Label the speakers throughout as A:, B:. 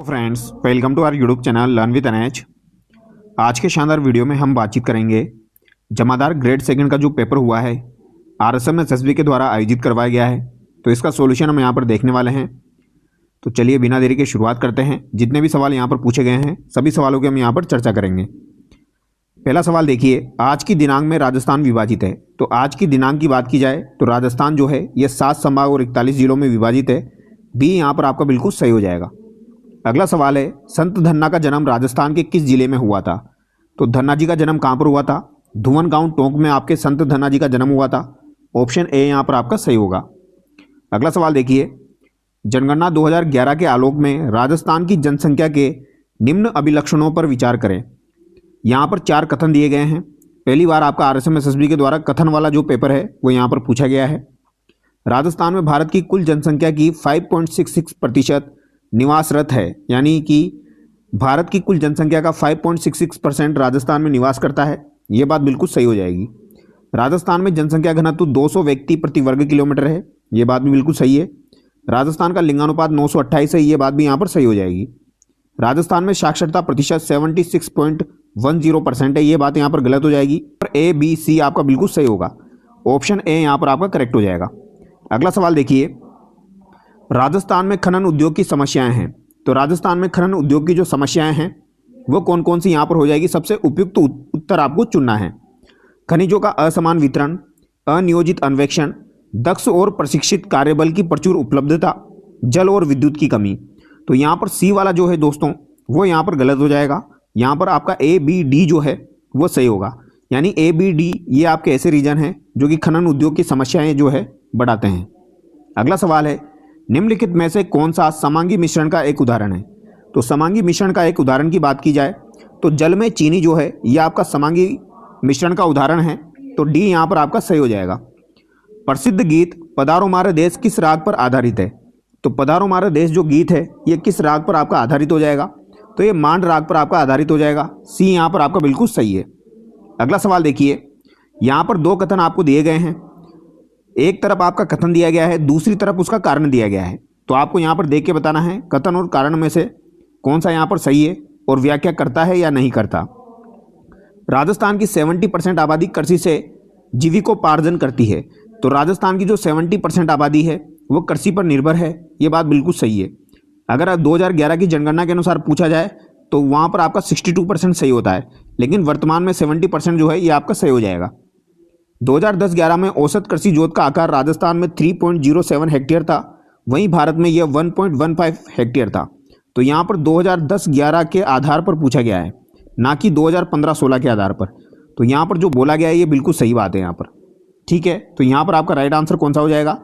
A: Friends, welcome to our YouTube channel learn with NH. आज के शानदार वीडियो में हम बातचीत करेंगे जमादार ग्रेड सेकंड का जो पेपर हुआ है आरएसएम एसएसबी के द्वारा आयोजित करवाया गया है, तो इसका सॉल्यूशन हम यहाँ पर देखने वाले हैं। तो चलिए बिना देरी के शुरुआत करते हैं। जितने भी सवाल यहाँ पर पूछे गए हैं सभी सवालों की हम यहाँ पर चर्चा करेंगे। पहला सवाल देखिए, आज की दिनांक में राजस्थान विभाजित है। तो आज की दिनांक की बात की जाए तो राजस्थान जो है ये 7 संभाग और 41 जिलों में विभाजित है। बी यहाँ पर आपका बिल्कुल सही हो जाएगा। अगला सवाल है, संत धन्ना का जन्म राजस्थान के किस जिले में हुआ था? तो धन्ना जी का जन्म कहाँ पर हुआ था? धुवन गांव टोंक में आपके संत धन्ना जी का जन्म हुआ था। ऑप्शन ए यहाँ पर आपका सही होगा। अगला सवाल देखिए, जनगणना 2011 के आलोक में राजस्थान की जनसंख्या के निम्न अभिलक्षणों पर विचार करें। यहाँ पर 4 कथन दिए गए हैं। पहली बार आपका आरएसएम एसएसबी के द्वारा कथन वाला जो पेपर है वो यहाँ पर पूछा गया है। राजस्थान में भारत की कुल जनसंख्या की 5.66% निवासरत है, यानी कि भारत की कुल जनसंख्या का 5.66% राजस्थान में निवास करता है। ये बात बिल्कुल सही हो जाएगी। राजस्थान में जनसंख्या घनत्व 200 व्यक्ति प्रति वर्ग किलोमीटर है। ये बात भी बिल्कुल सही है। राजस्थान का लिंगानुपात 928 है। ये बात भी यहाँ पर सही हो जाएगी। राजस्थान में साक्षरता प्रतिशत 76.10% है। ये बात यहाँ पर गलत हो जाएगी। और ए बी सी आपका बिल्कुल सही होगा। ऑप्शन ए यहाँ पर आपका करेक्ट हो जाएगा। अगला सवाल देखिए, राजस्थान में खनन उद्योग की समस्याएं हैं। तो राजस्थान में खनन उद्योग की जो समस्याएं हैं वो कौन कौन सी यहाँ पर हो जाएगी? सबसे उपयुक्त उत्तर आपको चुनना है। खनिजों का असमान वितरण, अनियोजित अन्वेषण, दक्ष और प्रशिक्षित कार्यबल की प्रचुर उपलब्धता, जल और विद्युत की कमी। तो यहाँ पर सी वाला जो है दोस्तों वो यहाँ पर गलत हो जाएगा। यहाँ पर आपका ए बी डी जो है वो सही होगा। यानी ए बी डी ये आपके ऐसे रीजन हैं जो कि खनन उद्योग की समस्याएं जो है बढ़ाते हैं। अगला सवाल है, निम्नलिखित में से कौन सा समांगी मिश्रण का एक उदाहरण है? तो समांगी मिश्रण का एक उदाहरण की बात की जाए तो जल में चीनी जो है यह आपका समांगी मिश्रण का उदाहरण है। तो डी यहाँ पर आपका सही हो जाएगा। प्रसिद्ध गीत पधारो मारे देश किस राग पर आधारित है? तो पधारो मारे देश जो गीत है ये किस राग पर आपका आधारित हो जाएगा? तो ये मांड राग पर आपका आधारित हो जाएगा। सी यहाँ पर आपका बिल्कुल सही है। अगला सवाल देखिए, यहाँ पर 2 कथन आपको दिए गए हैं। एक तरफ आपका कथन दिया गया है, दूसरी तरफ उसका कारण दिया गया है। तो आपको यहाँ पर देख के बताना है कथन और कारण में से कौन सा यहाँ पर सही है और व्याख्या करता है या नहीं करता। राजस्थान की 70% आबादी कृषि से जीविकोपार्जन करती है। तो राजस्थान की जो 70% आबादी है वो कृषि पर निर्भर है। ये बात बिल्कुल सही है। अगर 2011 की जनगणना के अनुसार पूछा जाए तो वहाँ पर आपका 62% सही होता है, लेकिन वर्तमान में 70% जो है ये आपका सही हो जाएगा। 2010-11 में औसत कृषि जोत का आकार राजस्थान में 3.07 हेक्टेयर था, वहीं भारत में यह 1.15 हेक्टेयर था। तो यहाँ पर 2010-11 के आधार पर पूछा गया है, ना कि 2015-16 के आधार पर। तो यहाँ पर जो बोला गया है ये बिल्कुल सही बात है यहाँ पर। ठीक है, तो यहाँ पर आपका राइट आंसर कौन सा हो जाएगा?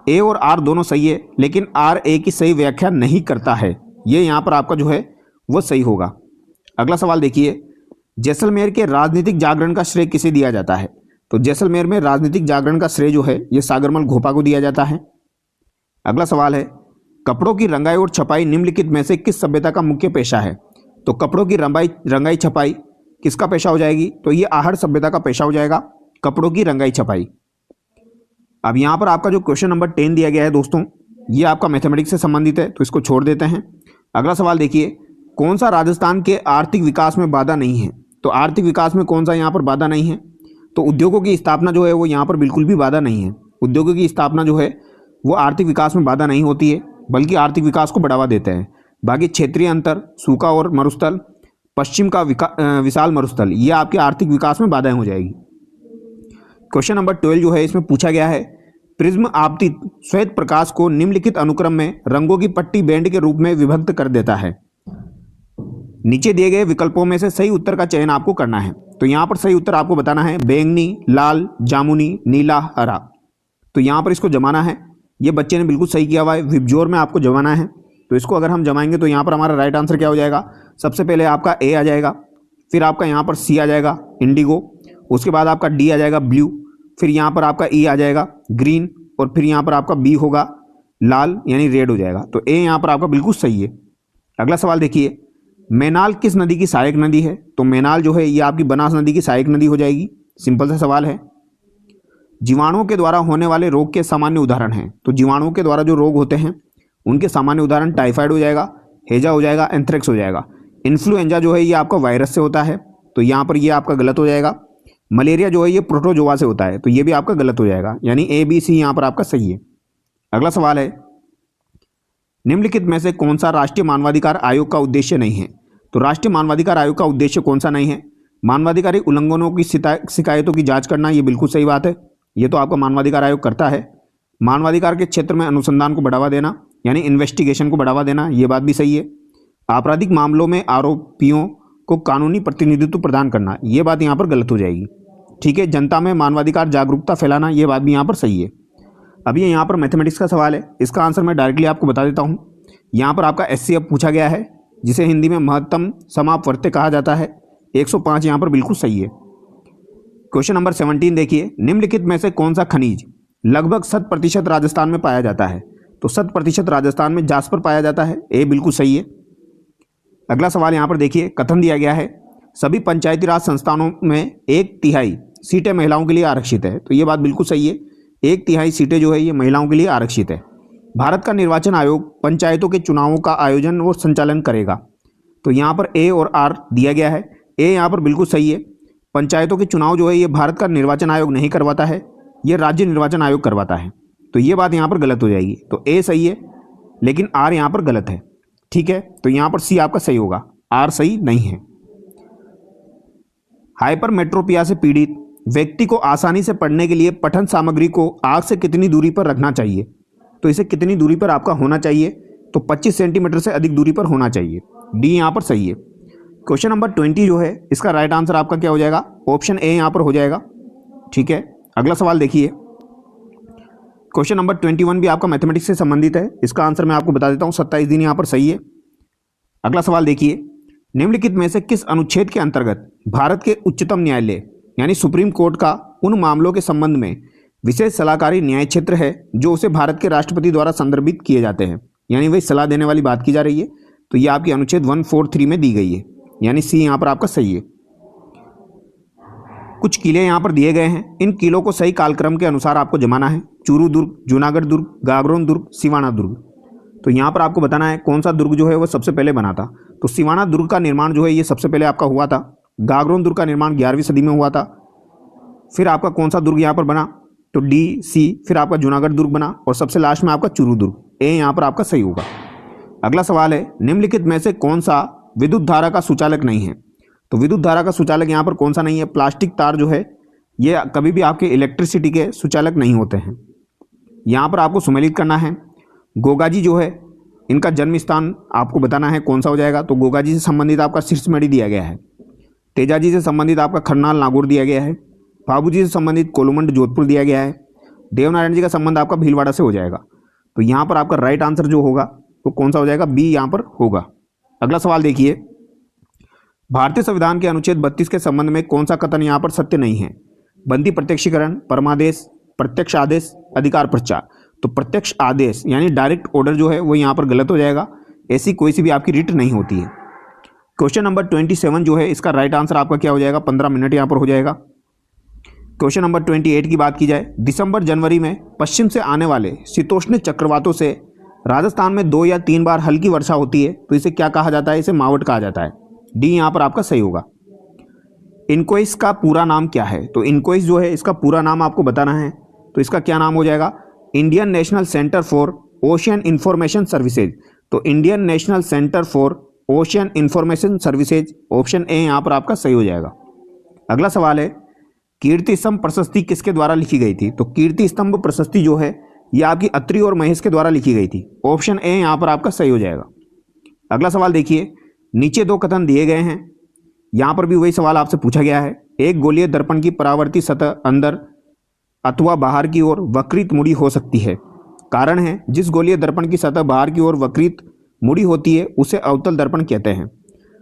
A: ए और आर दोनों सही है, लेकिन आर ए की सही व्याख्या नहीं करता है। ये यहाँ पर आपका जो है वो सही होगा। अगला सवाल देखिए, जैसलमेर के राजनीतिक जागरण का श्रेय किसे दिया जाता है? तो जैसलमेर में राजनीतिक जागरण का श्रेय जो है ये सागरमल घोपा को दिया जाता है। अगला सवाल है, कपड़ों की रंगाई और छपाई निम्नलिखित में से किस सभ्यता का मुख्य पेशा है? तो कपड़ों की रंगाई छपाई किसका पेशा हो जाएगी? तो ये आहड़ सभ्यता का पेशा हो जाएगा, कपड़ों की रंगाई छपाई। अब यहाँ पर आपका जो क्वेश्चन नंबर 10 दिया गया है दोस्तों ये आपका मैथमेटिक्स से संबंधित है, तो इसको छोड़ देते हैं। अगला सवाल देखिए, कौन सा राजस्थान के आर्थिक विकास में बाधा नहीं है? तो आर्थिक विकास में कौन सा यहाँ पर बाधा नहीं है? तो उद्योगों की स्थापना जो है वो यहाँ पर बिल्कुल भी बाधा नहीं है। उद्योगों की स्थापना जो है वो आर्थिक विकास में बाधा नहीं होती है, बल्कि आर्थिक विकास को बढ़ावा देते हैं। बाकी क्षेत्रीय अंतर, सूखा और मरुस्थल, पश्चिम का विशाल मरुस्थल, ये आपके आर्थिक विकास में बाधाएं हो जाएगी। क्वेश्चन नंबर 12 जो है इसमें पूछा गया है, प्रिज्म आपतित श्वेत प्रकाश को निम्नलिखित अनुक्रम में रंगों की पट्टी बैंड के रूप में विभक्त कर देता है। नीचे दिए गए विकल्पों में से सही उत्तर का चयन आपको करना है। तो यहाँ पर सही उत्तर आपको बताना है बैंगनी, लाल, जामुनी, नीला, हरा। तो यहाँ पर इसको जमाना है। ये बच्चे ने बिल्कुल सही किया हुआ है, विबजोर में आपको जमाना है। तो इसको अगर हम जमाएंगे तो यहाँ पर हमारा राइट आंसर क्या हो जाएगा? सबसे पहले आपका ए आ जाएगा, फिर आपका यहाँ पर सी आ जाएगा इंडिगो, उसके बाद आपका डी आ जाएगा ब्लू, फिर यहाँ पर आपका ई आ जाएगा ग्रीन, और फिर यहाँ पर आपका बी होगा लाल यानी रेड हो जाएगा। तो ए यहाँ पर आपका बिल्कुल सही है। अगला सवाल देखिए, मैनाल किस नदी की सहायक नदी है? तो मैनाल जो है ये आपकी बनास नदी की सहायक नदी हो जाएगी। सिंपल सा सवाल है। जीवाणुओं के द्वारा होने वाले रोग के सामान्य उदाहरण हैं। तो जीवाणुओं के द्वारा जो रोग होते हैं उनके सामान्य उदाहरण टाइफाइड हो जाएगा, हैजा हो जाएगा, एंथ्रेक्स हो जाएगा। इन्फ्लुएंजा जो है ये आपका वायरस से होता है, तो यहाँ पर ये आपका गलत हो जाएगा। मलेरिया जो है ये प्रोटोजोआ से होता है, तो ये भी आपका गलत हो जाएगा, यानी ए बी सी यहाँ पर आपका सही है। अगला सवाल है, निम्नलिखित में से कौन सा राष्ट्रीय मानवाधिकार आयोग का उद्देश्य नहीं है? तो राष्ट्रीय मानवाधिकार आयोग का उद्देश्य कौन सा नहीं है? मानवाधिकार उल्लंघनों की शिकायतों की जांच करना, ये बिल्कुल सही बात है, ये तो आपका मानवाधिकार आयोग करता है। मानवाधिकार के क्षेत्र में अनुसंधान को बढ़ावा देना, यानी इन्वेस्टिगेशन को बढ़ावा देना, ये बात भी सही है। आपराधिक मामलों में आरोपियों को कानूनी प्रतिनिधित्व प्रदान करना, ये बात यहाँ पर गलत हो जाएगी। ठीक है, जनता में मानवाधिकार जागरूकता फैलाना, ये बात भी यहाँ पर सही है। अब ये यहाँ पर मैथमेटिक्स का सवाल है, इसका आंसर मैं डायरेक्टली आपको बता देता हूँ। यहाँ पर आपका एचसीएफ पूछा गया है, जिसे हिंदी में महत्तम समापवर्त्य कहा जाता है। 105 यहाँ पर बिल्कुल सही है। क्वेश्चन नंबर 17 देखिए, निम्नलिखित में से कौन सा खनिज लगभग 100% राजस्थान में पाया जाता है? तो 100% राजस्थान में जास्पर पाया जाता है, ए बिल्कुल सही है। अगला सवाल यहाँ पर देखिए, कथन दिया गया है सभी पंचायती राज संस्थानों में 1/3 सीटें महिलाओं के लिए आरक्षित है, तो ये बात बिल्कुल सही है। 1/3 सीटें जो है ये महिलाओं के लिए आरक्षित है। भारत का निर्वाचन आयोग पंचायतों के चुनावों का आयोजन और संचालन करेगा, तो यहाँ पर ए और आर दिया गया है। ए यहाँ पर बिल्कुल सही है। पंचायतों के चुनाव जो है ये भारत का निर्वाचन आयोग नहीं करवाता है, ये राज्य निर्वाचन आयोग करवाता है, तो ये बात यहाँ पर गलत हो जाएगी। तो ए सही है, लेकिन आर यहाँ पर गलत है। ठीक है, तो यहाँ पर सी आपका सही होगा, आर सही नहीं है। हाइपरमेट्रोपिया से पीड़ित व्यक्ति को आसानी से पढ़ने के लिए पठन सामग्री को आँख से कितनी दूरी पर रखना चाहिए? तो इसे कितनी दूरी पर आपका होना चाहिए? तो 25 सेंटीमीटर से अधिक दूरी पर होना चाहिए, डी यहाँ पर सही है। क्वेश्चन नंबर 20 जो है इसका राइट आंसर आपका क्या हो जाएगा? ऑप्शन ए यहाँ पर हो जाएगा। ठीक है, अगला सवाल देखिए, क्वेश्चन नंबर 21 भी आपका मैथमेटिक्स से संबंधित है, इसका आंसर मैं आपको बता देता हूँ, 27 दिन यहाँ पर सही है। अगला सवाल देखिए, निम्नलिखित में से किस अनुच्छेद के अंतर्गत भारत के उच्चतम न्यायालय यानी सुप्रीम कोर्ट का उन मामलों के संबंध में विशेष सलाहकारी न्याय क्षेत्र है जो उसे भारत के राष्ट्रपति द्वारा संदर्भित किए जाते हैं, यानी वही सलाह देने वाली बात की जा रही है, तो ये आपकी अनुच्छेद 143 में दी गई है, यानी सी यहाँ पर आपका सही है। कुछ किले यहाँ पर दिए गए हैं, इन किलों को सही कालक्रम के अनुसार आपको जमाना है। चूरू दुर्ग, जूनागढ़ दुर्ग, गागरोन दुर्ग, सिवाना दुर्ग। तो यहाँ पर आपको बताना है कौन सा दुर्ग जो है वो सबसे पहले बना था। तो सिवाना दुर्ग का निर्माण जो है ये सबसे पहले आपका हुआ था। गागरोन दुर्ग का निर्माण 11वीं सदी में हुआ था। फिर आपका कौन सा दुर्ग यहाँ पर बना? तो डी सी, फिर आपका जूनागढ़ दुर्ग बना और सबसे लास्ट में आपका चूरू दुर्ग। ए यहाँ पर आपका सही होगा। अगला सवाल है, निम्नलिखित में से कौन सा विद्युत धारा का सुचालक नहीं है? तो विद्युत धारा का सुचालक यहाँ पर कौन सा नहीं है? प्लास्टिक तार जो है ये कभी भी आपके इलेक्ट्रिसिटी के सुचालक नहीं होते हैं। यहाँ पर आपको सुमेलित करना है। गोगाजी जो है इनका जन्म स्थान आपको बताना है कौन सा हो जाएगा। तो गोगाजी से संबंधित आपका सिरसमेड़ी दिया गया है। तेजाजी से संबंधित आपका खरनाल नागौर दिया गया है। बाबूजी से संबंधित कोलुमंड जोधपुर दिया गया है। देवनारायण जी का संबंध आपका भीलवाड़ा से हो जाएगा। तो यहाँ पर आपका राइट आंसर जो होगा वो कौन सा हो जाएगा? बी यहाँ पर होगा। अगला सवाल देखिए, भारतीय संविधान के अनुच्छेद 32 के संबंध में कौन सा कथन यहाँ पर सत्य नहीं है? बंदी प्रत्यक्षीकरण, परमादेश, प्रत्यक्ष आदेश, अधिकार प्रचार। तो प्रत्यक्ष आदेश यानी डायरेक्ट ऑर्डर जो है वो यहाँ पर गलत हो जाएगा। ऐसी कोई सी भी आपकी रिट नहीं होती है। क्वेश्चन नंबर 27 जो है इसका राइट आंसर आपका क्या हो जाएगा? 15 मिनट यहाँ पर हो जाएगा। क्वेश्चन नंबर 28 की बात की जाए, दिसंबर जनवरी में पश्चिम से आने वाले शीतोष्ण चक्रवातों से राजस्थान में 2 या 3 बार हल्की वर्षा होती है, तो इसे क्या कहा जाता है? इसे मावट कहा जाता है। डी यहाँ पर आपका सही होगा। इनकोइस का पूरा नाम क्या है? तो इनकोइस जो है इसका पूरा नाम आपको बताना है, तो इसका क्या नाम हो जाएगा? Indian national centre for ocean information services. तो Indian national centre for ocean information services, option A यहाँ पर आपका सही हो जाएगा। अगला सवाल है, कीर्ति स्तंभ प्रशस्ति किसके द्वारा लिखी गई थी? तो कीर्ति स्तंभ प्रशस्ति जो है यह आपकी अत्रि और महेश के द्वारा लिखी गई थी। ऑप्शन ए यहाँ पर आपका सही हो जाएगा। अगला सवाल देखिए, नीचे 2 कथन दिए गए हैं, यहाँ पर भी वही सवाल आपसे पूछा गया है। एक गोलीय दर्पण की परावर्ती सतह अंदर अथवा बाहर की ओर वक्रित मुड़ी हो सकती है। कारण है, जिस गोलीय दर्पण की सतह बाहर की ओर वक्रित मुड़ी होती है उसे अवतल दर्पण कहते हैं।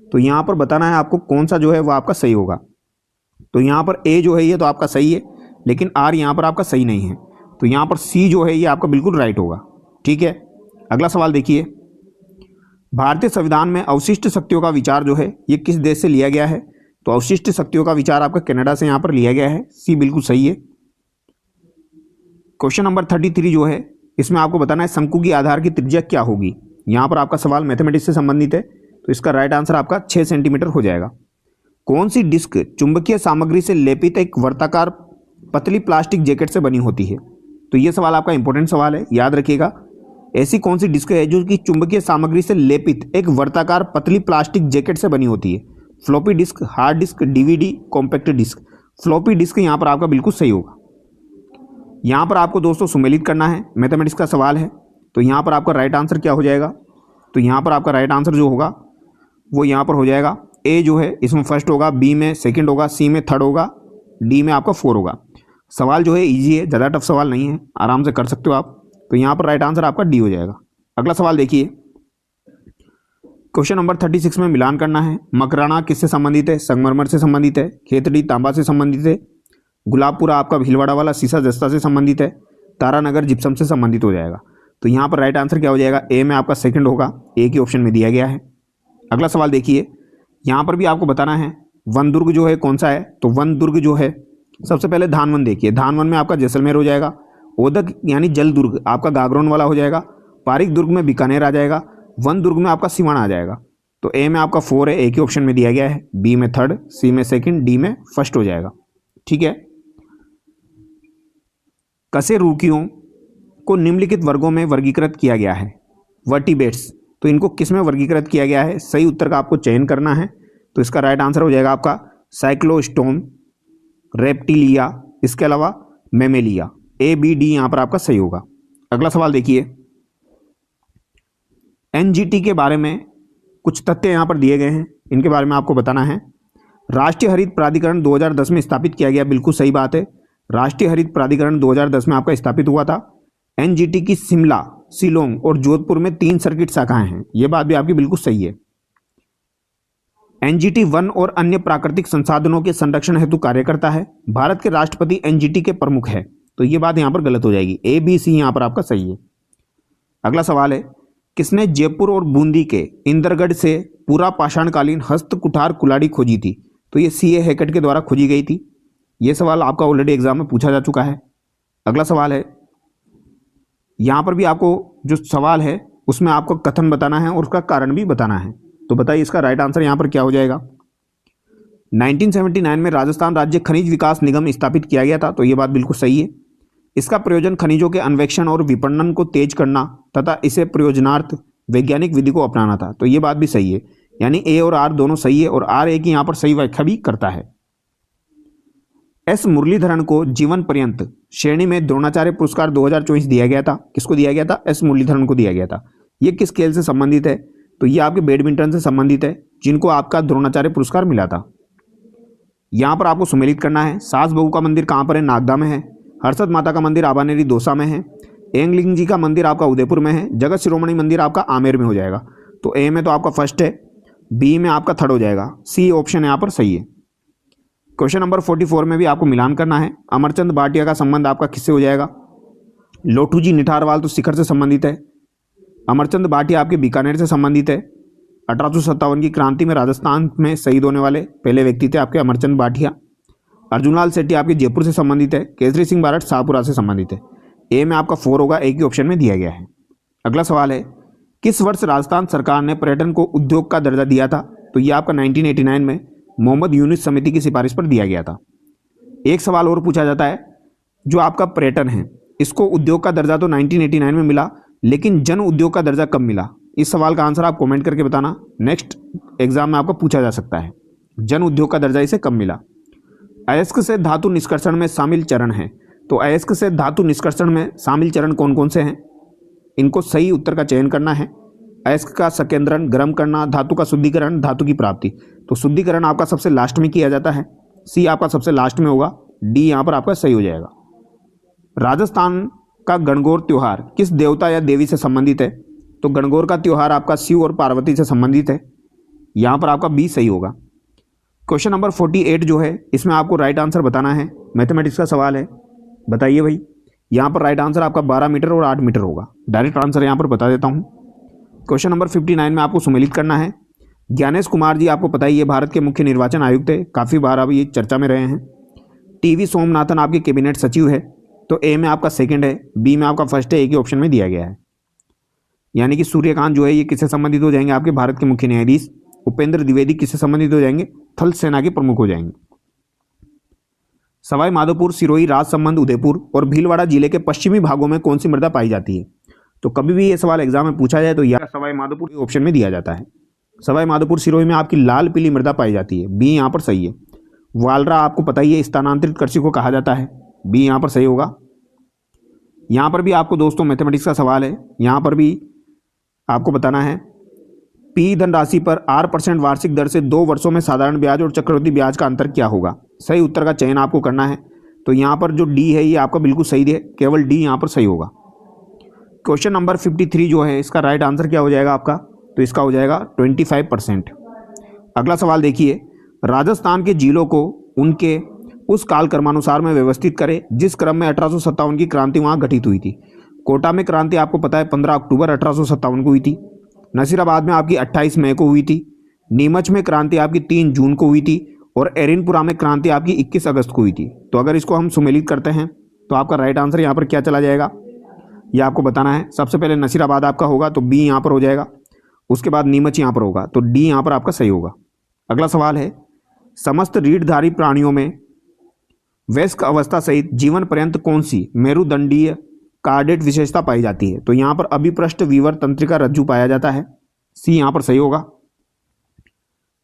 A: तो यहाँ पर बताना है आपको कौन सा जो है वो आपका सही होगा। तो यहाँ पर ए जो है ये तो आपका सही है, लेकिन आर यहाँ पर आपका सही नहीं है। तो यहाँ पर सी जो है ये आपका बिल्कुल राइट होगा। ठीक है, अगला सवाल देखिए, भारतीय संविधान में अवशिष्ट शक्तियों का विचार जो है ये किस देश से लिया गया है? तो अवशिष्ट शक्तियों का विचार आपका कनाडा से यहाँ पर लिया गया है। सी बिल्कुल सही है। क्वेश्चन नंबर 33 जो है इसमें आपको बताना है शंकु की आधार की त्रिज्या क्या होगी? यहाँ पर आपका सवाल मैथमेटिक्स से संबंधित है, तो इसका राइट आंसर आपका 6 सेंटीमीटर हो जाएगा। कौन सी डिस्क चुंबकीय सामग्री से लेपित एक वर्ताकार पतली प्लास्टिक जैकेट से बनी होती है? तो ये सवाल आपका इंपॉर्टेंट सवाल है, याद रखिएगा। ऐसी कौन सी डिस्क है जो कि चुंबकीय सामग्री से लेपित एक वर्ताकार पतली प्लास्टिक जैकेट से बनी होती है? Floppy disk, hard disk, DVD, compact disk. Floppy disk यहाँ पर आपका बिल्कुल सही होगा। यहाँ पर आपको दोस्तों सुमेलित करना है, मैथमेटिक्स का सवाल है, तो यहाँ पर आपका राइट आंसर क्या हो जाएगा? तो यहाँ पर आपका राइट आंसर जो होगा वो यहाँ पर हो जाएगा ए जो है इसमें फर्स्ट होगा, बी में सेकंड होगा, सी में थर्ड होगा, डी में आपका 4 होगा। सवाल जो है इजी है, ज़्यादा टफ सवाल नहीं है, आराम से कर सकते हो आप। तो यहाँ पर राइट आंसर आपका डी हो जाएगा। अगला सवाल देखिए, क्वेश्चन नंबर 36 में मिलान करना है। मकराना किससे संबंधित है? संगमरमर से संबंधित है, खेतड़ी तांबा से संबंधित है, गुलाबपुरा आपका भीलवाड़ा वाला शीशा जस्ता से संबंधित है, तारानगर जिप्सम से संबंधित हो जाएगा। तो यहाँ पर राइट आंसर क्या हो जाएगा? ए में आपका सेकंड होगा, ए के ऑप्शन में दिया गया है। अगला सवाल देखिए, यहाँ पर भी आपको बताना है वन दुर्ग जो है कौन सा है? तो वन दुर्ग जो है सबसे पहले धानवन देखिए, धानवन में आपका जैसलमेर हो जाएगा, ओदक यानी जल दुर्ग आपका गागरोन वाला हो जाएगा, पारिक दुर्ग में बीकानेर आ जाएगा, वन दुर्ग में आपका सिवाना आ जाएगा। तो ए में आपका 4 है, ए के ऑप्शन में दिया गया है, बी में थर्ड, सी में सेकंड, डी में फर्स्ट हो जाएगा। ठीक है। कशेरुकियों को निम्नलिखित वर्गों में वर्गीकृत किया गया है। वर्टिब्रेट्स, तो इनको किस में वर्गीकृत किया गया है? सही उत्तर का आपको चयन करना है। तो इसका राइट आंसर हो जाएगा आपका साइक्लोस्टोम, रेप्टिलिया, इसके अलावा मेमेलिया। ए बी डी यहाँ पर आपका सही होगा। अगला सवाल देखिए, एनजीटी के बारे में कुछ तथ्य यहाँ पर दिए गए हैं, इनके बारे में आपको बताना है। राष्ट्रीय हरित प्राधिकरण 2010 में स्थापित किया गया, बिल्कुल सही बात है। राष्ट्रीय हरित प्राधिकरण 2010 में आपका स्थापित हुआ था। एनजीटी की शिमला, शिलोंग और जोधपुर में 3 सर्किट शाखाएं हैं, यह बात भी आपकी बिल्कुल सही है। एनजीटी वन और अन्य प्राकृतिक संसाधनों के संरक्षण हेतु कार्य करता है। भारत के राष्ट्रपति एनजीटी के प्रमुख है, तो यह बात यहां पर गलत हो जाएगी। ए बी सी यहां पर आपका सही है। अगला सवाल है, किसने जयपुर और बूंदी के इंदरगढ़ से पूरा पाषाणकालीन हस्त कुठार कुल्हाड़ी खोजी थी? तो ये सीए हैकेट के द्वारा खोजी गई थी। यह सवाल आपका ऑलरेडी एग्जाम में पूछा जा चुका है। अगला सवाल है, यहां पर भी आपको जो सवाल है उसमें आपको कथन बताना है और उसका कारण भी बताना है। तो बताइए इसका राइट आंसर यहां पर क्या हो जाएगा? 1979 में राजस्थान राज्य खनिज विकास निगम स्थापित किया गया था, तो यह बात बिल्कुल सही है। इसका प्रयोजन खनिजों के अन्वेषण और विपणन को तेज करना तथा इसे प्रयोजनार्थ वैज्ञानिक विधि को अपनाना था, तो यह बात भी सही है। यानी ए और आर दोनों सही है और आर ए की यहां पर सही व्याख्या भी करता है। एस मुरलीधरन को जीवन पर्यंत श्रेणी में द्रोणाचार्य पुरस्कार 2024 दिया गया था। किसको दिया गया था? एस मुरलीधरन को दिया गया था। यह किस खेल से संबंधित है? तो यह आपके बैडमिंटन से संबंधित है, जिनको आपका द्रोणाचार्य पुरस्कार मिला था। यहां पर आपको सुमेलित करना है, सास बहू का मंदिर कहां पर है? नागदा में है। हर्षद माता का मंदिर आबानेरी दौसा में है। एंगलिंग जी का मंदिर आपका उदयपुर में है। जगत शिरोमणि मंदिर आपका आमेर में हो जाएगा। तो ए में तो आपका फर्स्ट है, बी में आपका थर्ड हो जाएगा, सी ऑप्शन यहाँ पर सही है। क्वेश्चन नंबर 44 में भी आपको मिलान करना है। अमरचंद भाटिया का संबंध आपका किससे हो जाएगा? लोठू जी निठारवाल तो शिखर से संबंधित है। अमरचंद भाटिया आपके बीकानेर से संबंधित है। 1857 की क्रांति में राजस्थान में शहीद होने वाले पहले व्यक्ति थे आपके अमरचंद भाटिया। अर्जुनलाल सेठी आपके जयपुर से संबंधित है। केसरी सिंह बारठ शाहपुरा से संबंधित है। ए में आपका 4 होगा, ए के ऑप्शन में दिया गया है। अगला सवाल है, किस वर्ष राजस्थान सरकार ने पर्यटन को उद्योग का दर्जा दिया था? तो यह आपका 1989 में मोहम्मद यूनुस समिति की सिफारिश पर दिया गया था। एक सवाल और पूछा जाता है, जो आपका पर्यटन है इसको उद्योग का दर्जा तो 1989 में मिला, लेकिन जन उद्योग का दर्जा कब मिला? इस सवाल का आंसर आप कमेंट करके बताना, नेक्स्ट एग्जाम में आपको पूछा जा सकता है। जन उद्योग का दर्जा इसे कब मिला? अयस्क से धातु निष्कर्षण में शामिल चरण है। तो अयस्क से धातु निष्कर्षण में शामिल चरण कौन कौन से हैं? इनको सही उत्तर का चयन करना है। अयस्क का संकेंद्रण, गर्म करना, धातु का शुद्धिकरण, धातु की प्राप्ति। तो शुद्धिकरण आपका सबसे लास्ट में किया जाता है, सी आपका सबसे लास्ट में होगा, डी यहाँ पर आपका सही हो जाएगा। राजस्थान का गणगौर त्योहार किस देवता या देवी से संबंधित है? तो गणगौर का त्योहार आपका शिव और पार्वती से संबंधित है, यहाँ पर आपका बी सही होगा। क्वेश्चन नंबर 48 जो है इसमें आपको राइट आंसर बताना है। मैथमेटिक्स का सवाल है, बताइए भाई। यहाँ पर राइट आंसर आपका 12 मीटर और 8 मीटर होगा। डायरेक्ट आंसर यहाँ पर बता देता हूँ। क्वेश्चन नंबर 59 में आपको सम्मिलित करना है। ज्ञानेश कुमार जी आपको पता ही है भारत के मुख्य निर्वाचन आयुक्त है, काफ़ी बार अब ये चर्चा में रहे हैं। टीवी सोमनाथन आपके कैबिनेट सचिव है। तो ए में आपका सेकंड है, बी में आपका फर्स्ट है, ए के ऑप्शन में दिया गया है। यानी कि सूर्यकांत जो है ये किससे संबंधित हो जाएंगे, आपके भारत के मुख्य न्यायाधीश। उपेंद्र द्विवेदी किससे संबंधित हो जाएंगे, थल सेना के प्रमुख हो जाएंगे। सवाई माधोपुर, सिरोही, राजसमंद, उदयपुर और भीलवाड़ा जिले के पश्चिमी भागों में कौन सी मृदा पाई जाती है। तो कभी भी ये सवाल एग्जाम में पूछा जाए तो यह सवाई माधोपुर ऑप्शन में दिया जाता है। सवाई माधोपुर सिरोही में आपकी लाल पीली मृदा पाई जाती है, बी यहाँ पर सही है। वालरा आपको पता ही है स्थानांतरित कृषि को कहा जाता है, बी यहाँ पर सही होगा। यहाँ पर भी आपको दोस्तों मैथमेटिक्स का सवाल है, यहाँ पर भी आपको बताना है पी धनराशि पर 8% वार्षिक दर से 2 वर्षों में साधारण ब्याज और चक्रवृद्धि ब्याज का अंतर क्या होगा। सही उत्तर का चयन आपको करना है। तो यहाँ पर जो डी है ये आपका बिल्कुल सही है, केवल डी यहाँ पर सही होगा। क्वेश्चन नंबर 53 जो है इसका राइट आंसर क्या हो जाएगा आपका, तो इसका हो जाएगा 25%। अगला सवाल देखिए, राजस्थान के जिलों को उनके उस काल क्रमानुसार में व्यवस्थित करें जिस क्रम में 1857 की क्रांति वहाँ घटित हुई थी। कोटा में क्रांति आपको पता है 15 अक्टूबर 1857 को हुई थी। नसीराबाद में आपकी 28 मई को हुई थी। नीमच में क्रांति आपकी 3 जून को हुई थी और एरिनपुरा में क्रांति आपकी 21 अगस्त को हुई थी। तो अगर इसको हम सुमेलित करते हैं तो आपका राइट आंसर यहाँ पर क्या चला जाएगा, यह आपको बताना है। सबसे पहले नसीराबाद आपका होगा तो बी यहाँ पर हो जाएगा, उसके बाद नीमच यहाँ पर होगा तो डी यहाँ पर आपका सही होगा। अगला सवाल है, समस्त रीढ़धारी प्राणियों में वयस्क अवस्था सहित जीवन पर्यंत कौन सी मेरुदंडीय कार्डेट विशेषता पाई जाती है। तो यहाँ पर अभिपृष्ठ वीवर तंत्रिका रज्जु पाया जाता है, सी यहाँ पर सही होगा।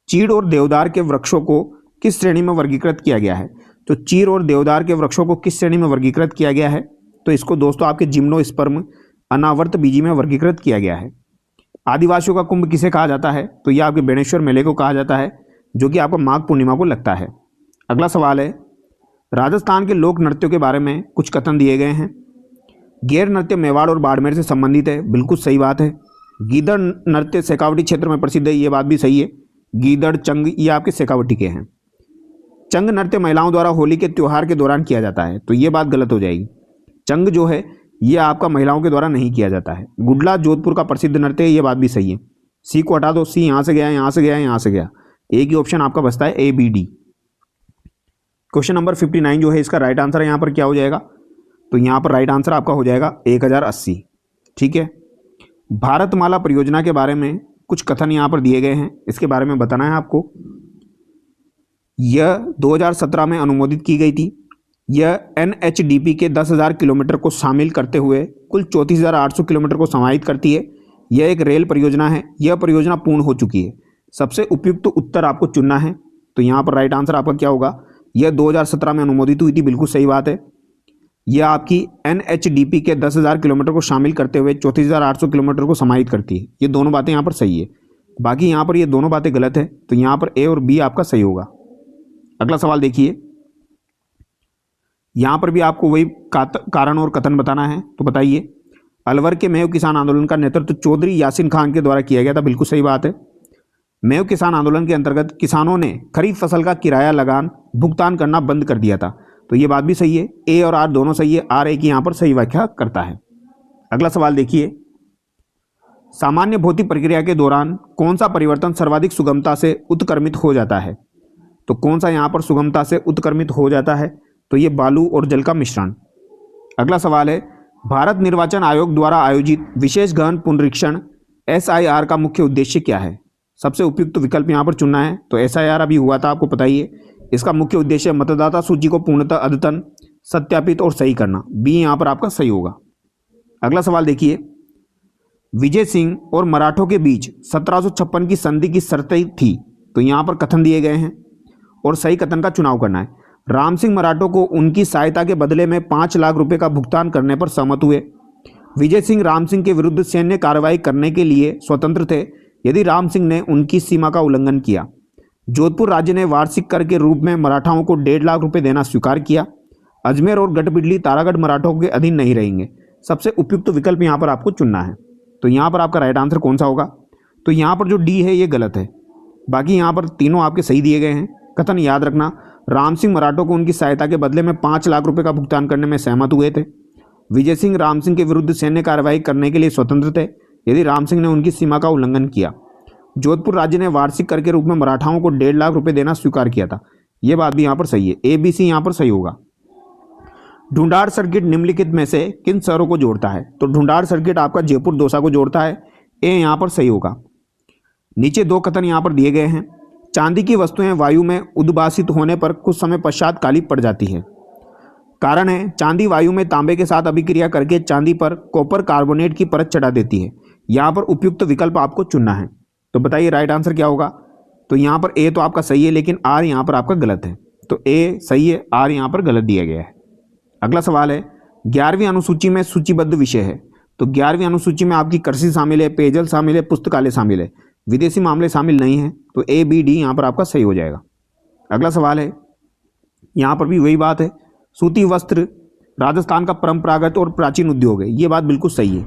A: चीड़ और देवदार के वृक्षों को किस श्रेणी में वर्गीकृत किया गया है। तो चीड़ और देवदार के वृक्षों को किस श्रेणी में वर्गीकृत किया गया है, तो इसको दोस्तों आपके जिम्नोस्पर्म अनावर्त बीजी में वर्गीकृत किया गया है। आदिवासियों का कुंभ किसे कहा जाता है, तो यह आपके बेणेश्वर मेले को कहा जाता है जो कि आपको माघ पूर्णिमा को लगता है। अगला सवाल है, राजस्थान के लोक नृत्यों के बारे में कुछ कथन दिए गए हैं। गैर नृत्य मेवाड़ और बाड़मेर से संबंधित है, बिल्कुल सही बात है। गीदड़ नृत्य शेखावटी क्षेत्र में प्रसिद्ध है, ये बात भी सही है। गीदड़, चंग ये आपके शेखावटी के हैं। चंग नृत्य महिलाओं द्वारा होली के त्योहार के दौरान किया जाता है, तो ये बात गलत हो जाएगी। चंग जो है ये आपका महिलाओं के द्वारा नहीं किया जाता है। गुडला जोधपुर का प्रसिद्ध नृत्य है, ये बात भी सही है। सी को हटा दो, सी यहाँ से गया, यहाँ से गया, यहाँ से गया, एक ही ऑप्शन आपका बचता है A B D. Question number 59 जो है इसका राइट आंसर यहाँ पर क्या हो जाएगा, तो यहाँ पर राइट आंसर आपका हो जाएगा 1080। ठीक है, भारतमाला परियोजना के बारे में कुछ कथन यहाँ पर दिए गए हैं, इसके बारे में बताना है आपको। यह 2017 में अनुमोदित की गई थी। यह NHDP के 10,000 किलोमीटर को शामिल करते हुए कुल 34,800 किलोमीटर को समाहित करती है। यह एक रेल परियोजना है। यह परियोजना पूर्ण हो चुकी है। सबसे उपयुक्त उत्तर आपको चुनना है, तो यहाँ पर राइट आंसर आपका क्या होगा, यह 2017 में अनुमोदित हुई थी, बिल्कुल सही बात है। यह आपकी NHDP के 10,000 किलोमीटर को शामिल करते हुए 34,800 किलोमीटर को समाहित करती है। ये दोनों बातें यहाँ पर सही है, बाकी यहाँ पर ये दोनों बातें गलत है, तो यहाँ पर ए और बी आपका सही होगा। अगला सवाल देखिए, यहाँ पर भी आपको वही कारण और कथन बताना है, तो बताइए। अलवर के मेव किसान आंदोलन का नेतृत्व चौधरी यासीन खान के द्वारा किया गया था, बिल्कुल सही बात है। मेव किसान आंदोलन के अंतर्गत किसानों ने खरीफ फसल का किराया लगान भुगतान करना बंद कर दिया था, तो ये बात भी सही है। ए और आर दोनों सही है, आर ए की यहाँ पर सही व्याख्या करता है। अगला सवाल देखिए, सामान्य भौतिक प्रक्रिया के दौरान कौन सा परिवर्तन सर्वाधिक सुगमता से उत्क्रमित हो जाता है। तो कौन सा यहाँ पर सुगमता से उत्क्रमित हो जाता है, तो ये बालू और जल का मिश्रण। अगला सवाल है, भारत निर्वाचन आयोग द्वारा आयोजित विशेष गहन पुनरीक्षण SIR का मुख्य उद्देश्य क्या है। सबसे उपयुक्त विकल्प यहाँ पर चुनना है, तो SIR अभी हुआ था, आपको पता ही है। इसका मुख्य उद्देश्य मतदाता सूची को पूर्णतः अद्यतन, सत्यापित और सही करना, बी यहाँ पर आपका सही होगा। अगला सवाल देखिए, विजय सिंह और मराठों के बीच 1756 की संधि की शर्तें थी, तो यहाँ पर कथन दिए गए हैं और सही कथन का चुनाव करना है। राम सिंह मराठों को उनकी सहायता के बदले में 5 लाख रुपए का भुगतान करने पर सहमत हुए। विजय सिंह राम सिंह के विरुद्ध सैन्य कार्रवाई करने के लिए स्वतंत्र थे यदि राम सिंह ने उनकी सीमा का उल्लंघन किया। जोधपुर राज्य ने वार्षिक कर के रूप में मराठाओं को 1.5 लाख रुपए देना स्वीकार किया। अजमेर और गढ़बिडली तारागढ़ मराठों के अधीन नहीं रहेंगे। सबसे उपयुक्त विकल्प यहाँ पर आपको चुनना है, तो यहाँ पर आपका राइट आंसर कौन सा होगा, तो यहाँ पर जो डी है ये गलत है, बाकी यहाँ पर तीनों आपके सही दिए गए हैं। कथन याद रखना, राम सिंह मराठों को उनकी सहायता के बदले में 5 लाख रुपए का भुगतान करने में सहमत हुए थे। विजय सिंह राम सिंह के विरुद्ध सैन्य कार्रवाई करने के लिए स्वतंत्र थे यदि राम सिंह ने उनकी सीमा का उल्लंघन किया। जोधपुर राज्य ने वार्षिक कर के रूप में मराठाओं को 1.5 लाख रुपए देना स्वीकार किया था, यह बात भी यहाँ पर सही है। ABC यहाँ पर सही होगा। ढूंढाड़ सर्किट निम्नलिखित में से किन शहरों को जोड़ता है? तो ढूंढाड़ सर्किट आपका जयपुर दौसा को जोड़ता है। ए यहाँ पर सही होगा। नीचे दो कथन यहाँ पर दिए गए हैं। चांदी की वस्तुएं वायु में उद्भासित होने पर कुछ समय पश्चात काली पड़ जाती है। कारण है चांदी वायु में तांबे के साथ अभिक्रिया करके चांदी पर कॉपर कार्बोनेट की परत चढ़ा देती है। यहाँ पर उपयुक्त विकल्प आपको चुनना है। तो बताइए राइट आंसर क्या होगा? तो यहाँ पर ए तो आपका सही है, लेकिन आर यहाँ पर आपका गलत है। तो ए सही है, आर यहाँ पर गलत दिया गया है। अगला सवाल है 11वीं अनुसूची में सूचीबद्ध विषय है। तो 11वीं अनुसूची में आपकी कृषि शामिल है, पेयजल शामिल है, पुस्तकालय शामिल है, विदेशी मामले शामिल नहीं है। तो ए बी डी यहाँ पर आपका सही हो जाएगा। अगला सवाल है, यहाँ पर भी वही बात है, सूती वस्त्र राजस्थान का परंपरागत और प्राचीन उद्योग है। ये बात बिल्कुल सही है,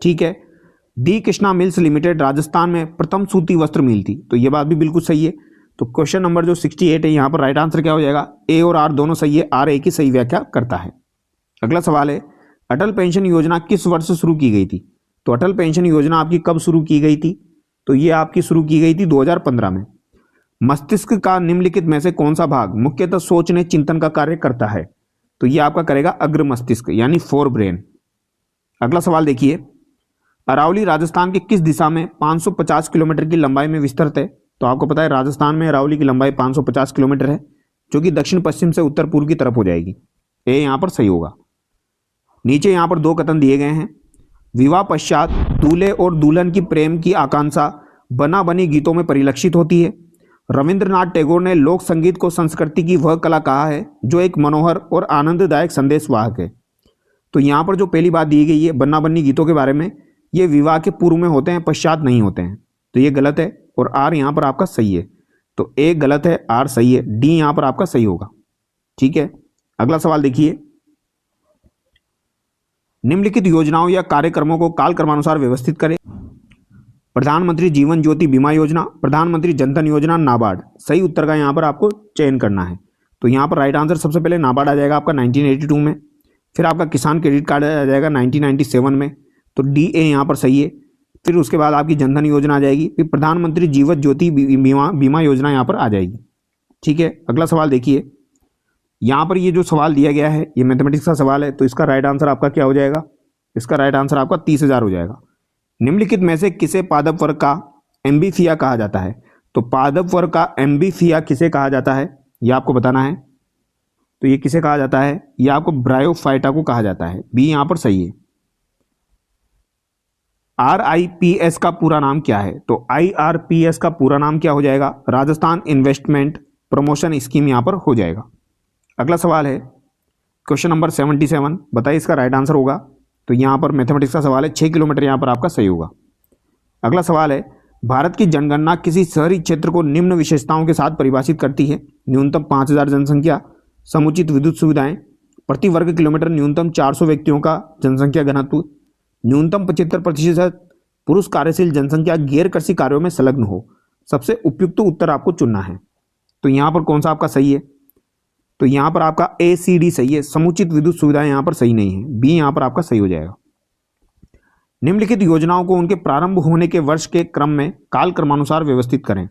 A: ठीक है। D Krishna mills limited Rajasthan में प्रथम सूती वस्त्र मिल थी। तो ये बात भी बिल्कुल सही है। तो क्वेश्चन नंबर जो 68 है, यहाँ पर राइट आंसर क्या हो जाएगा? ए और आर दोनों सही है, आर ए की सही व्याख्या करता है। अगला सवाल है, अटल पेंशन योजना किस वर्ष शुरू की गई थी? तो अटल पेंशन योजना आपकी कब शुरू की गई थी? तो ये आपकी शुरू की गई थी 2015 में। मस्तिष्क का निम्नलिखित में से कौन सा भाग मुख्यतः सोचने चिंतन का कार्य करता है? तो ये आपका करेगा अग्र मस्तिष्क यानी फोर ब्रेन। अगला सवाल देखिए, अरावली राजस्थान के किस दिशा में 550 किलोमीटर की लंबाई में विस्तृत है? तो आपको पता है राजस्थान में अरावली की लंबाई 550 किलोमीटर है, जो कि दक्षिण पश्चिम से उत्तर पूर्व की तरफ हो जाएगी। ए यहाँ पर सही होगा। नीचे यहाँ पर दो कथन दिए गए हैं। विवाह पश्चात दूल्हे और दुल्हन की प्रेम की आकांक्षा बना बनी गीतों में परिलक्षित होती है। रविंद्रनाथ टैगोर ने लोक संगीत को संस्कृति की वह कला कहा है जो एक मनोहर और आनंददायक संदेश वाहक है। तो यहाँ पर जो पहली बात दी गई है बन्ना बन्नी गीतों के बारे में, ये विवाह के पूर्व में होते हैं, पश्चात नहीं होते हैं। तो ये गलत है और आर यहाँ पर आपका सही है। तो ए गलत है, आर सही है, डी यहाँ पर आपका सही होगा, ठीक है। अगला सवाल देखिए, निम्नलिखित योजनाओं या कार्यक्रमों को काल क्रमानुसार व्यवस्थित करें। प्रधानमंत्री जीवन ज्योति बीमा योजना, प्रधानमंत्री जनधन योजना, नाबार्ड। सही उत्तर का यहाँ पर आपको चयन करना है। तो यहाँ पर राइट आंसर सबसे पहले नाबार्ड आ जाएगा आपका 1982 में, फिर आपका किसान क्रेडिट कार्ड आ जाएगा 1997 में। तो डी ए यहाँ पर सही है। फिर उसके बाद आपकी जनधन योजना आ जाएगी, फिर प्रधानमंत्री जीवन ज्योति बीमा योजना यहाँ पर आ जाएगी, ठीक है। अगला सवाल देखिए, यहाँ पर ये जो सवाल दिया गया है ये मैथमेटिक्स का सवाल है। तो इसका राइट आंसर आपका क्या हो जाएगा? इसका राइट आंसर आपका 30,000 हो जाएगा। निम्नलिखित में से किसे पादप वर्ग का एम्बीफिया कहा जाता है? तो पादप वर्ग का एम्बीफिया किसे कहा जाता है यह आपको बताना है। तो ये किसे कहा जाता है? ये आपको ब्रायोफाइटा को कहा जाता है। बी यहाँ पर सही है। RIPS का पूरा नाम क्या है? तो IRPS का पूरा नाम क्या हो जाएगा? राजस्थान इन्वेस्टमेंट प्रमोशन स्कीम यहाँ पर हो जाएगा। अगला सवाल है क्वेश्चन नंबर 77, बताइए इसका राइट आंसर होगा। तो यहाँ पर मैथमेटिक्स का सवाल है, 6 किलोमीटर यहाँ पर आपका सही होगा। अगला सवाल है, भारत की जनगणना किसी शहरी क्षेत्र को निम्न विशेषताओं के साथ परिभाषित करती है। न्यूनतम 5000 जनसंख्या, समुचित विद्युत सुविधाएं, प्रति वर्ग किलोमीटर न्यूनतम 400 व्यक्तियों का जनसंख्या घनत्व, न्यूनतम 75% पुरुष कार्यशील जनसंख्या गैर कृषि कार्यों में संलग्न हो। सबसे उपयुक्त उत्तर आपको चुनना है। तो यहाँ पर कौन सा आपका सही है? तो यहाँ पर आपका ACD सही है, समुचित विद्युत सुविधाएं यहाँ पर सही नहीं है। बी यहाँ पर आपका सही हो जाएगा। निम्नलिखित योजनाओं को उनके प्रारंभ होने के वर्ष के क्रम में काल क्रमानुसार व्यवस्थित करें।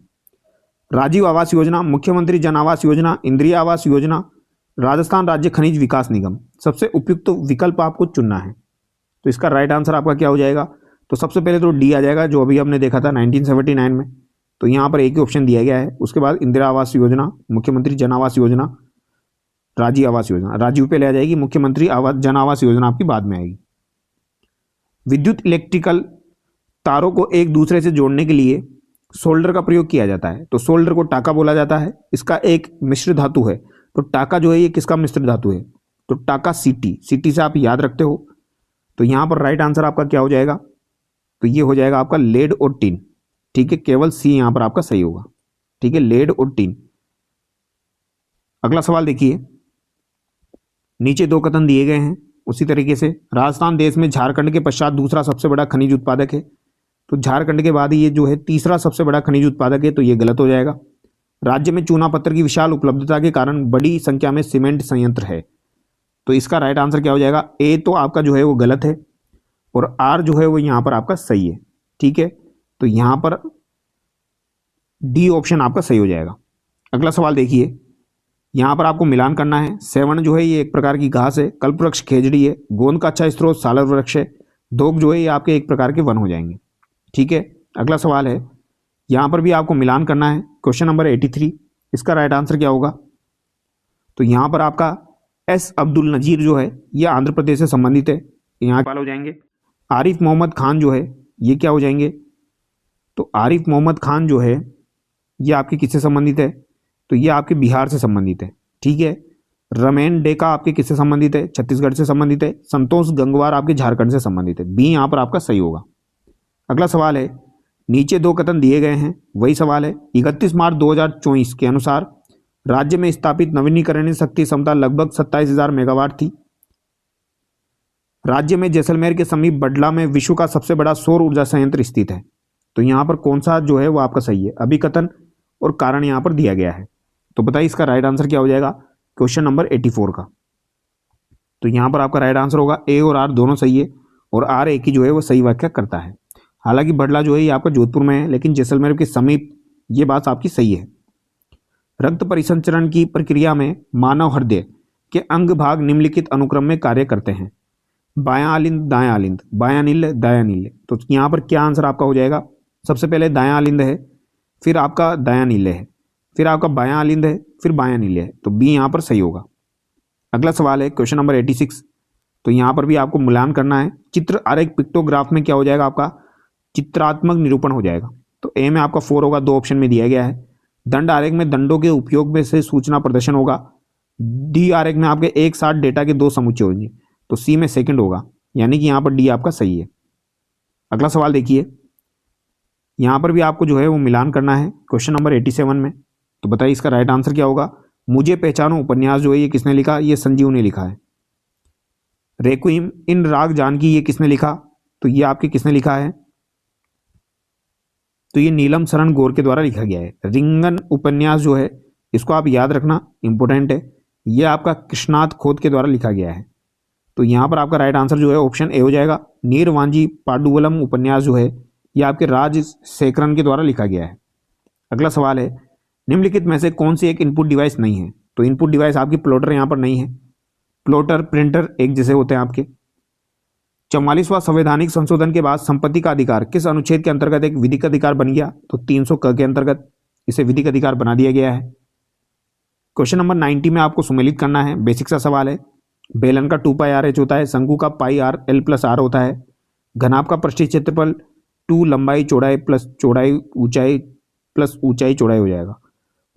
A: राजीव आवास योजना, मुख्यमंत्री जन आवास योजना, इंदिरा आवास योजना, राजस्थान राज्य खनिज विकास निगम। सबसे उपयुक्त विकल्प आपको चुनना है। तो इसका राइट आंसर आपका क्या हो जाएगा? तो सबसे पहले तो डी आ जाएगा, जो अभी हमने देखा था 1979 में। तो यहाँ पर एक ही ऑप्शन दिया गया है। उसके बाद इंदिरा आवास योजना, मुख्यमंत्री जन आवास योजना, राजीव आवास योजना। राजीव पे ले आ जाएगी, मुख्यमंत्री जन आवास योजना आपकी बाद में आएगी। विद्युत इलेक्ट्रिकल तारों को एक दूसरे से जोड़ने के लिए सोल्डर का प्रयोग किया जाता है। तो सोल्डर को टाका बोला जाता है। इसका एक मिश्र धातु है। तो टाका जो है ये किसका मिश्र धातु है? तो टाका सीटी से आप याद रखते हो। तो यहाँ पर राइट आंसर आपका क्या हो जाएगा? तो ये हो जाएगा आपका लेड और टिन, ठीक है। केवल सी यहाँ पर आपका सही होगा, ठीक है, लेड और टिन। अगला सवाल देखिए, नीचे दो कथन दिए गए हैं उसी तरीके से। राजस्थान देश में झारखंड के पश्चात दूसरा सबसे बड़ा खनिज उत्पादक है। तो झारखंड के बाद ये जो है तीसरा सबसे बड़ा खनिज उत्पादक है। तो ये गलत हो जाएगा। राज्य में चूना पत्थर की विशाल उपलब्धता के कारण बड़ी संख्या में सीमेंट संयंत्र है। तो इसका राइट आंसर क्या हो जाएगा? ए तो आपका जो है वो गलत है और आर जो है वो यहाँ पर आपका सही है, ठीक है। तो यहाँ पर डी ऑप्शन आपका सही हो जाएगा। अगला सवाल देखिए, यहाँ पर आपको मिलान करना है। सेवण जो है ये एक प्रकार की घास है, कल्पवृक्ष खेजड़ी है, गोंद का अच्छा स्रोत सालर वृक्ष है, दोग जो है ये आपके एक प्रकार के वन हो जाएंगे। ठीक है, अगला सवाल है, यहाँ पर भी आपको मिलान करना है। क्वेश्चन नंबर 83, इसका राइट आंसर क्या होगा? तो यहाँ पर आपका एस अब्दुल नजीर जो है ये आंध्र प्रदेश से संबंधित है, यहाँ सवाल हो जाएंगे। आरिफ मोहम्मद खान जो है ये क्या हो जाएंगे? तो आरिफ मोहम्मद खान जो है ये आपके किससे संबंधित है? तो ये आपके बिहार से संबंधित है। ठीक है, रमेन डेका आपके किससे संबंधित है? छत्तीसगढ़ से संबंधित है। संतोष गंगवार आपके झारखंड से संबंधित है। बी यहाँ पर आपका सही होगा। अगला सवाल है, नीचे दो कथन दिए गए हैं, वही सवाल है। 31 मार्च 2024 के अनुसार राज्य में स्थापित नवीनीकरणीय शक्ति क्षमता लगभग 27,000 मेगावाट थी। राज्य में जैसलमेर के समीप बडला में विश्व का सबसे बड़ा सौर ऊर्जा संयंत्र स्थित है। तो यहाँ पर कौन सा जो है वो आपका सही है? अभिकथन और कारण यहाँ पर दिया गया है। तो बताइए इसका राइट आंसर क्या हो जाएगा क्वेश्चन नंबर 84 का? तो यहाँ पर आपका राइट आंसर होगा ए और आर दोनों सही है, और आर एक ही जो है वो सही व्याख्या करता है। हालांकि बडला जो है ये आपका जोधपुर में है, लेकिन जैसलमेर के समीप, ये बात आपकी सही है। रक्त परिसंचरण की प्रक्रिया में मानव हृदय के अंग भाग निम्नलिखित अनुक्रम में कार्य करते हैं। बायां आलिंद, दायां आलिंद, बायां नील, दायां नील। तो यहाँ पर क्या आंसर आपका हो जाएगा? सबसे पहले दायां आलिंद है, फिर आपका दायां नीले है, फिर आपका बायां आलिंद है, फिर बायां नीले है। तो बी यहाँ पर सही होगा। अगला सवाल है क्वेश्चन नंबर 86। तो यहाँ पर भी आपको मूल्यांकन करना है। चित्र आरेख पिक्टोग्राफ में क्या हो जाएगा? आपका चित्रात्मक निरूपण हो जाएगा। तो ए में आपका 4 होगा, 2 ऑप्शन में दिया गया है। दंड आरेख में दंडों के उपयोग में से सूचना प्रदर्शन होगा। डी आरेख में आपके एक साथ डेटा के 2 समुच्चय होंगे। तो सी में सेकंड होगा, यानी कि यहाँ पर डी आपका सही है। अगला सवाल देखिए, यहाँ पर भी आपको जो है वो मिलान करना है क्वेश्चन नंबर 87 में। तो बताइए इसका राइट आंसर क्या होगा? मुझे पहचानो उपन्यास जो है ये किसने लिखा? ये संजीव ने लिखा है। रेक्विम इन राग जानकी ये किसने लिखा? तो ये आपके किसने लिखा है? तो ये नीलम शरण गौर के द्वारा लिखा गया है। रिंगन उपन्यास जो है इसको आप याद रखना, इंपॉर्टेंट है। ये आपका कृष्णाथ खोत के द्वारा लिखा गया है। तो यहाँ पर आपका राइट आंसर जो है ऑप्शन ए हो जाएगा। नीरवांजी पाडुवलम उपन्यास जो है ये आपके राजशेखरन के द्वारा लिखा गया है। अगला सवाल है, निम्नलिखित में से कौन सी एक इनपुट डिवाइस नहीं है? तो इनपुट डिवाइस आपकी प्लॉटर यहाँ पर नहीं है। प्लॉटर प्रिंटर एक जैसे होते हैं आपके। 44वां संवैधानिक संशोधन के बाद संपत्ति का अधिकार किस अनुच्छेद के अंतर्गत एक विधिक अधिकार बन गया? तो 300 क के अंतर्गत इसे विधिक अधिकार बना दिया गया है। क्वेश्चन नंबर 90 में आपको सुमेलित करना है, बेसिक सा सवाल है। बेलन का 2πr होता है, शंकु का πr l+r होता है, घनाभ का पृष्ठीय क्षेत्रफल 2 लंबाई चौड़ाई प्लस चौड़ाई ऊंचाई प्लस ऊंचाई चौड़ाई हो जाएगा।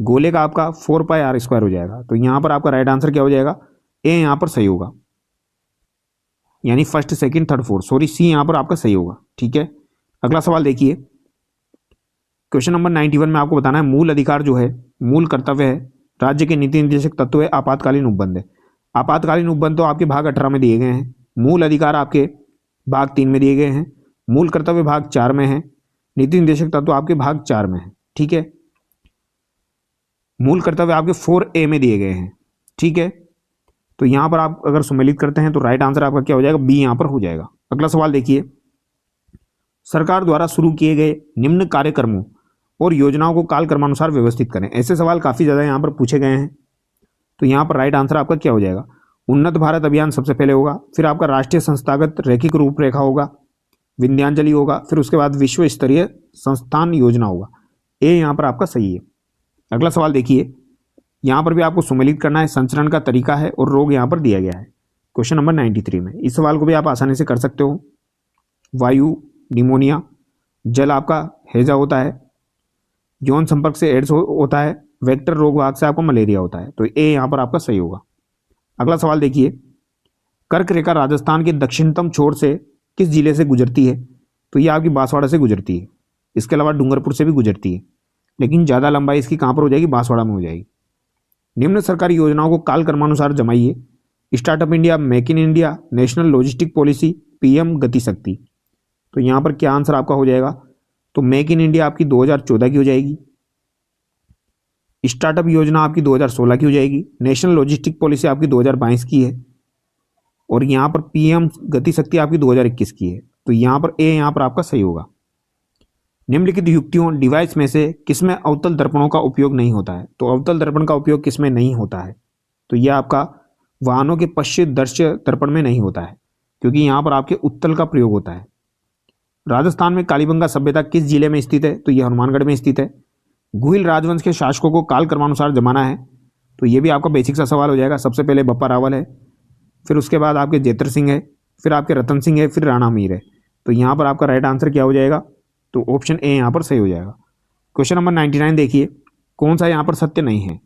A: गोले का आपका 4πr² हो जाएगा। तो यहाँ पर आपका राइट आंसर क्या हो जाएगा? ए यहाँ पर सही होगा, यानी first second third fourth, sorry C यहाँ पर आपका सही होगा। ठीक है, अगला सवाल देखिए। क्वेश्चन नंबर 91 में आपको बताना है, मूल अधिकार जो है मूल कर्तव्य है, राज्य के नीति निर्देशक तत्व है, आपातकालीन उपबंध है। आपातकालीन उपबंध तो आपके भाग 18 में दिए गए हैं, मूल अधिकार आपके भाग 3 में दिए गए हैं, मूल कर्तव्य भाग 4 में है, नीति निर्देशक तत्व आपके भाग 4 में है। ठीक है, मूल कर्तव्य आपके 4A में दिए गए हैं। ठीक है, तो यहां पर आप अगर सम्मिलित करते हैं तो राइट आंसर आपका क्या हो जाएगा? बी यहां पर हो जाएगा। अगला सवाल देखिए, सरकार द्वारा शुरू किए गए निम्न कार्यक्रमों और योजनाओं को कालक्रमानुसार व्यवस्थित करें। ऐसे सवाल काफी ज्यादा यहां पर पूछे गए हैं। तो यहां पर राइट आंसर आपका क्या हो जाएगा? उन्नत भारत अभियान सबसे पहले होगा, फिर आपका राष्ट्रीय संस्थागत रैखिक रूपरेखा होगा, विंध्यांजलि होगा, फिर उसके बाद विश्व स्तरीय संस्थान योजना होगा। ए यहाँ पर आपका सही है। अगला सवाल देखिए, यहाँ पर भी आपको सुमेलित करना है, संचरण का तरीका है और रोग यहाँ पर दिया गया है क्वेश्चन नंबर 93 में। इस सवाल को भी आप आसानी से कर सकते हो। वायु निमोनिया, जल आपका हैजा होता है, यौन संपर्क से एड्स होता है, वेक्टर रोग वाहक से आपको मलेरिया होता है। तो ए यहाँ पर आपका सही होगा। अगला सवाल देखिए, कर्क रेखा राजस्थान के दक्षिणतम छोर से किस जिले से गुजरती है? तो ये आपकी बांसवाड़ा से गुजरती है। इसके अलावा डूंगरपुर से भी गुजरती है, लेकिन ज़्यादा लंबाई इसकी कहाँ पर हो जाएगी? बांसवाड़ा में हो जाएगी। निम्न सरकारी योजनाओं को काल क्रमानुसार जमाइए। Startup India, make in India, national logistic policy, PM Gati Shakti. तो यहाँ पर क्या आंसर आपका हो जाएगा? तो मेक इन इंडिया आपकी 2014 की हो जाएगी, स्टार्टअप योजना आपकी 2016 की हो जाएगी, नेशनल लॉजिस्टिक पॉलिसी आपकी 2022 की है, और यहाँ पर पीएम गति शक्ति आपकी 2021 की है। तो यहाँ पर ए यहाँ पर आपका सही होगा। निम्नलिखित युक्तियों डिवाइस में से किसमें अवतल दर्पणों का उपयोग नहीं होता है? तो अवतल दर्पण का उपयोग किसमें नहीं होता है? तो यह आपका वाहनों के पश्चिम दृश्य दर्पण में नहीं होता है, क्योंकि यहाँ पर आपके उत्तल का प्रयोग होता है। राजस्थान में कालीबंगा सभ्यता किस जिले में स्थित है? तो यह हनुमानगढ़ में स्थित है। गुहिल राजवंश के शासकों को काल क्रमानुसार जमाना है, तो ये भी आपका बेसिक सा सवाल हो जाएगा। सबसे पहले बप्पा रावल है, फिर उसके बाद आपके जेतर सिंह है, फिर आपके रतन सिंह है, फिर राणा मीर है। तो यहाँ पर आपका राइट आंसर क्या हो जाएगा? तो ऑप्शन ए यहाँ पर सही हो जाएगा। क्वेश्चन नंबर 99 देखिए, कौन सा यहाँ पर सत्य नहीं है?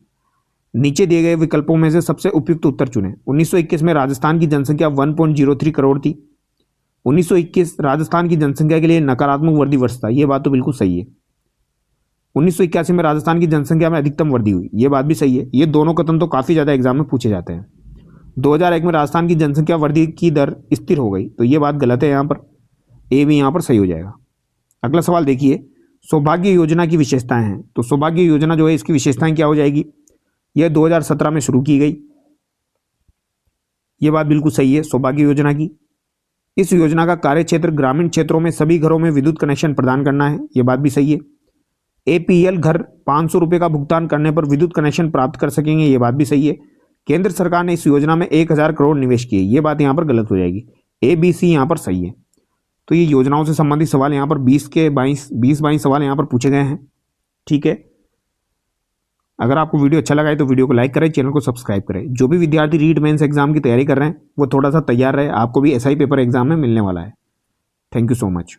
A: नीचे दिए गए विकल्पों में से सबसे उपयुक्त उत्तर चुनें। 1921 में राजस्थान की जनसंख्या 1.03 करोड़ थी। 1921 राजस्थान की जनसंख्या के लिए नकारात्मक वृद्धि वर्ष था, ये बात तो बिल्कुल सही है। 1981 में राजस्थान की जनसंख्या में अधिकतम वृद्धि हुई, ये बात भी सही है। ये दोनों कथन तो काफ़ी ज़्यादा एग्जाम में पूछे जाते हैं। 2001 में राजस्थान की जनसंख्या वृद्धि की दर स्थिर हो गई, तो ये बात गलत है। यहाँ पर ए भी यहाँ पर सही हो जाएगा। अगला सवाल देखिए, सौभाग्य योजना की विशेषताएं हैं। तो सौभाग्य योजना जो है इसकी विशेषताएं क्या हो जाएगी? यह 2017 में शुरू की गई, ये बात बिल्कुल सही है सौभाग्य योजना की। इस योजना का कार्य क्षेत्र ग्रामीण क्षेत्रों में सभी घरों में विद्युत कनेक्शन प्रदान करना है, ये बात भी सही है। एपीएल घर 500 रुपये का भुगतान करने पर विद्युत कनेक्शन प्राप्त कर सकेंगे, ये बात भी सही है। केंद्र सरकार ने इस योजना में 1000 करोड़ निवेश किए, ये बात यहाँ पर गलत हो जाएगी। ए बी सी यहाँ पर सही है। तो ये योजनाओं से संबंधित सवाल यहाँ पर 20-22 सवाल यहाँ पर पूछे गए हैं। ठीक है, अगर आपको वीडियो अच्छा लगा है तो वीडियो को लाइक करें, चैनल को सब्सक्राइब करें। जो भी विद्यार्थी रीट मेंस एग्जाम की तैयारी कर रहे हैं वो थोड़ा सा तैयार रहे, आपको भी ऐसा ही पेपर एग्जाम में मिलने वाला है। Thank you so much.